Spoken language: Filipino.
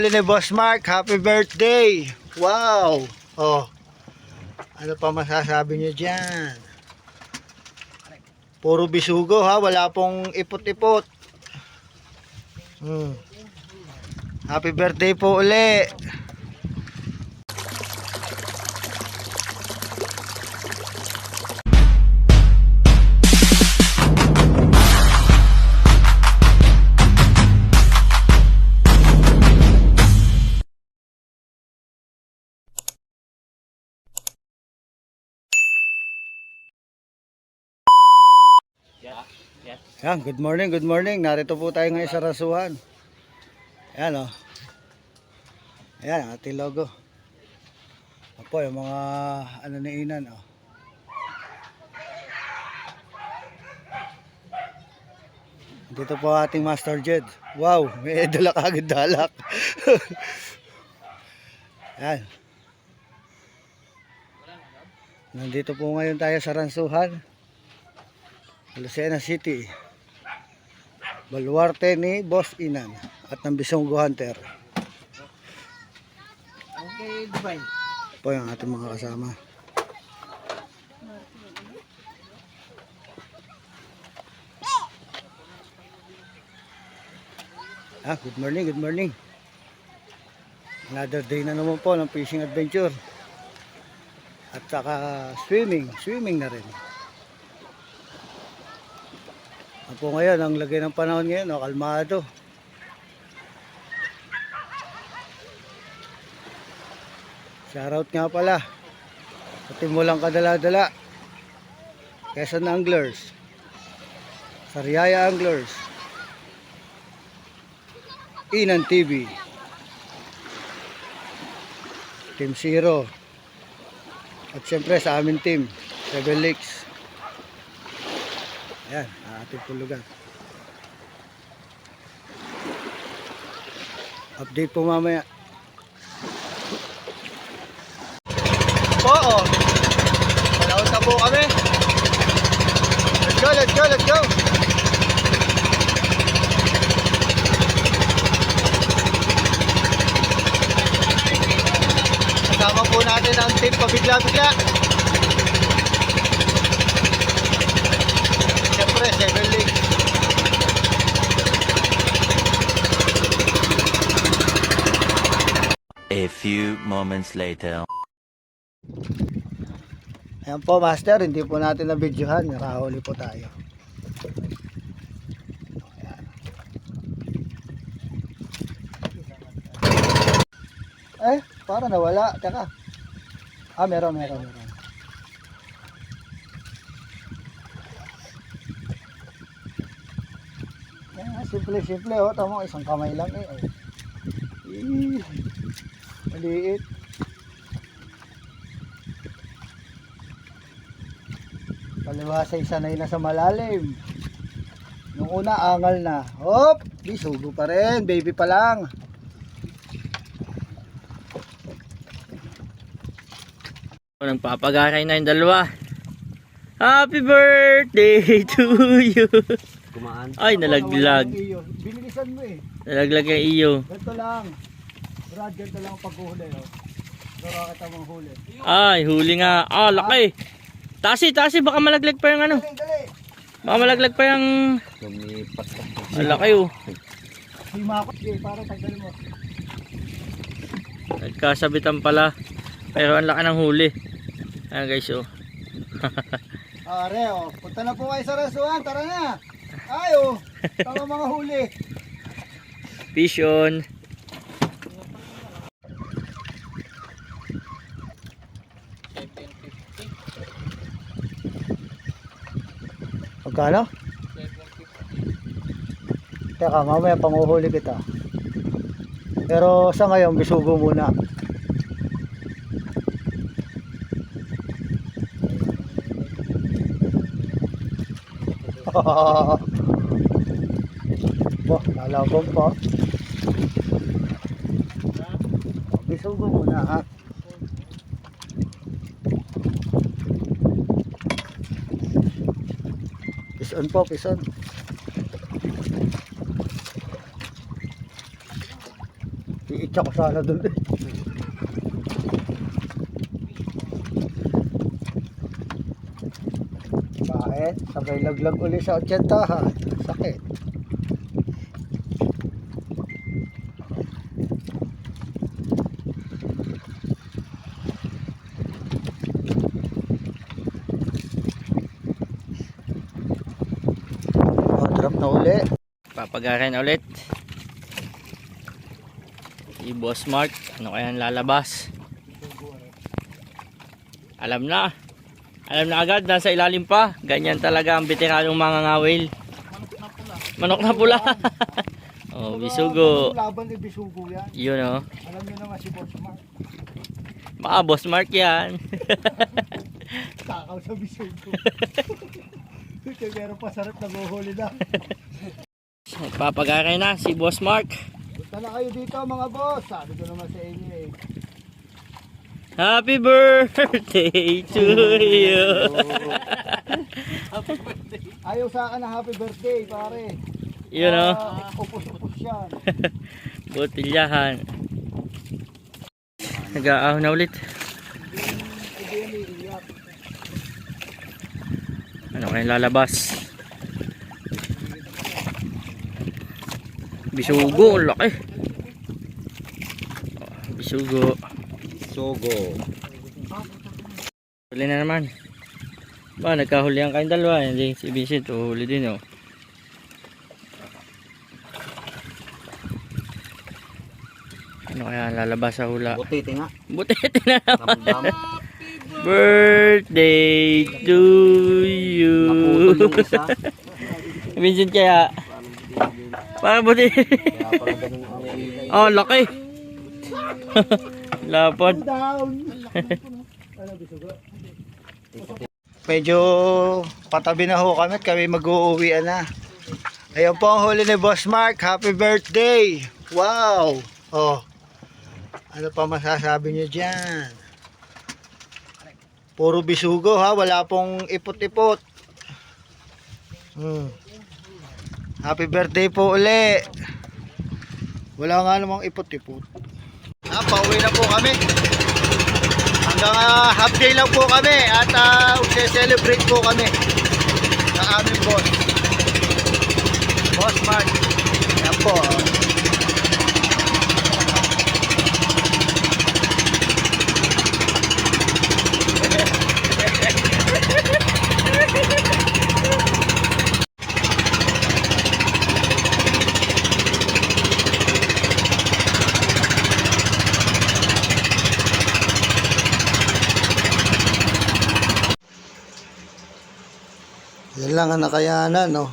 Ni Boss Mark, happy birthday! Wow! Oh, ano pa masasabi niyo dyan? Puro bisugo ha, wala pong ipot-ipot. Happy birthday po uli! Yan, good morning, good morning. Narito po tayo ngayon sa Rasuhan. Ayan o. Ayan, ang ating logo. Apo, yung mga ano ni Inan o. Dito po ating Master Jed. Wow, may dala kagad dalak. Ayan. Nandito po ngayon tayo sa Rasuhan, Lucena City. Baluarte ni Boss Inan at ng Bisongo Hunter. Okay, Dubai. Po yung ating mga kasama. Good morning, good morning. Another day na naman po ng fishing adventure. At saka swimming na rin. Po ngayon, ang lagay ng panahon ngayon, kalmado. Shoutout nga pala sa Timulang Kadala-dala, Quezon Anglers, Sariaya Anglers, Inan TV, Team Zero, at syempre sa aming team, Seven Lakes. Ayan, ang ating pulugan. Update po mamaya. Oo. Malaot na po kami. Let's go, let's go, let's go. Kasama po natin ang team pabigla-bigla. Siyempre, Seven Lakes. A few moments later. Ayan po, Master, hindi po natin na-videohan. Nakahuli po tayo. Ayan. Para nawala. Teka. Meron. Simple, oh. Tama, isang kamay lang eh. Maliit. Palibhasa sanay na sa malalim. Nung una angal na. Hop, di sugo pa rin, baby pa lang. Nagpapagaray na yung dalawa. Happy birthday to you. Kumaan. Ay, nalaglag. Binilisan mo eh. Nalaglag yung iyo. Ganito lang. Brad, ganito lang ang paghuhuli. Oh. Gagawa kita mong huli. Ay, huli nga. Laki. Tasi, baka malaglag pa yung ano. Dali. Baka malaglag pa yung... Lumipat ka. Laki oh. Hima ko. Sige, para tagdal mo. Nagkasabitan pala. Pero ang laki ng huli. Ayan guys oh. Are, oh. Punta na po kayo sa Rasuhan. Tara na. Ay, oh. Tama mga huli. Fish on. Magkano? Teka, mamaya panguhuli kita. Pero sa ngayon, bisugo muna. Lalabog pa. Bisugo muna ha. Pison po, pison. Iitsa ko sana dun eh. Bakit? Sabay laglag uli sa 80-han. Sakit. Oh, drop na uli. Papagarin ulit. Si Boss Mark, ano kaya lalabas? Alam na. Alam na agad, nasa ilalim pa. Ganyan talaga ang veteranong mga ngawil. Manok na pula. Oh, bisugo. Laban ni Bisugo yan. Yun oh. Alam niyo naman si Boss Mark. Baka Boss Mark yan. Takaw sa Bisugo. Kaya meron pa sarap na buhuli na. Papagarin na si Boss Mark. Punta na kayo dito mga boss. Sabi ko naman sa inyo eh. Happy birthday to you. Ayaw sa akin na happy birthday pare. Yun oh. Upos-upos yan. Botilyahan. Nag-aahon na ulit. Ano kaya lalabas? Bisugo, ang laki. Oh, bisugo. Sogo. Huli na naman. Ba, nagkahulihan kayong dalawa. Hindi, si Vincent, huli din oh. Ano kaya lalabas sa hula? Butiti nga. Butete na naman. Ramdam. Birthday to you. Naputol yung isa. Vincent kaya. Parang buti. Kaya pala ganun ang naiingay. Oh, laki. Lapad. Down. Medyo patabi na ho kami at kami mag-uuwian na. Ayun po ang huli ni Boss Mark. Happy birthday. Wow. Oh. Ano pa masasabi niyo dyan? Puro bisugo ha. Wala pong ipot-ipot. Happy birthday po uli. Wala nga namang ipot-ipot. Pauwi na po kami. Hanggang half day lang po kami at celebrate po kami ng aming boss. Boss Mark. Yan po. Yan lang ang nakayanan, no?